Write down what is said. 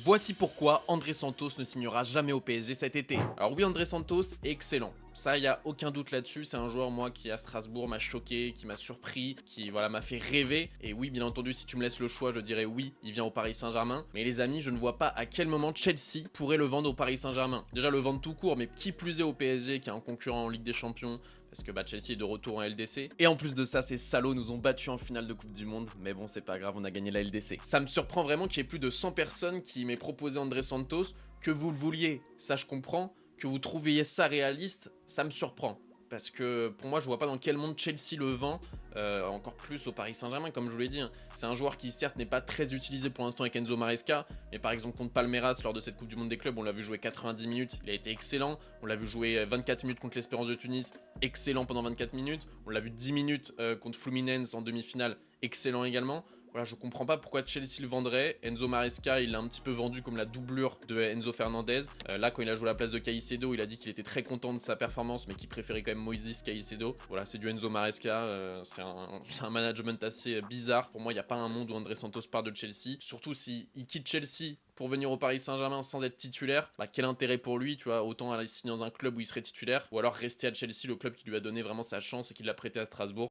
Voici pourquoi André Santos ne signera jamais au PSG cet été. Alors oui, André Santos est excellent. Ça, il n'y a aucun doute là-dessus. C'est un joueur, moi, qui à Strasbourg m'a choqué, qui m'a surpris, qui voilà, m'a fait rêver. Et oui, bien entendu, si tu me laisses le choix, je dirais oui, il vient au Paris Saint-Germain. Mais les amis, je ne vois pas à quel moment Chelsea pourrait le vendre au Paris Saint-Germain. Déjà, le vendre tout court, mais qui plus est au PSG, qui est un concurrent en Ligue des Champions, parce que Chelsea est de retour en LDC. Et en plus de ça, ces salauds nous ont battus en finale de Coupe du Monde. Mais bon, c'est pas grave, on a gagné la LDC. Ça me surprend vraiment qu'il y ait plus de 100 personnes qui m'aient proposé André Santos. Que vous le vouliez, ça je comprends. Que vous trouviez ça réaliste, ça me surprend. Parce que pour moi, je vois pas dans quel monde Chelsea le vend, encore plus au Paris Saint-Germain, comme je vous l'ai dit. Hein. C'est un joueur qui, certes, n'est pas très utilisé pour l'instant avec Enzo Maresca, mais par exemple contre Palmeiras, lors de cette Coupe du Monde des clubs, on l'a vu jouer 90 minutes, il a été excellent. On l'a vu jouer 24 minutes contre l'Espérance de Tunis, excellent pendant 24 minutes. On l'a vu 10 minutes contre Fluminense en demi-finale, excellent également. Voilà, je comprends pas pourquoi Chelsea le vendrait. Enzo Maresca, il l'a un petit peu vendu comme la doublure de Enzo Fernandez. Là, quand il a joué à la place de Caicedo, il a dit qu'il était très content de sa performance, mais qu'il préférait quand même Moïse Caicedo. Voilà, c'est du Enzo Maresca. C'est un management assez bizarre. Pour moi, il n'y a pas un monde où André Santos part de Chelsea. Surtout s'il quitte Chelsea pour venir au Paris Saint-Germain sans être titulaire, quel intérêt pour lui, tu vois, autant aller signer dans un club où il serait titulaire, ou alors rester à Chelsea, le club qui lui a donné vraiment sa chance et qui l'a prêté à Strasbourg.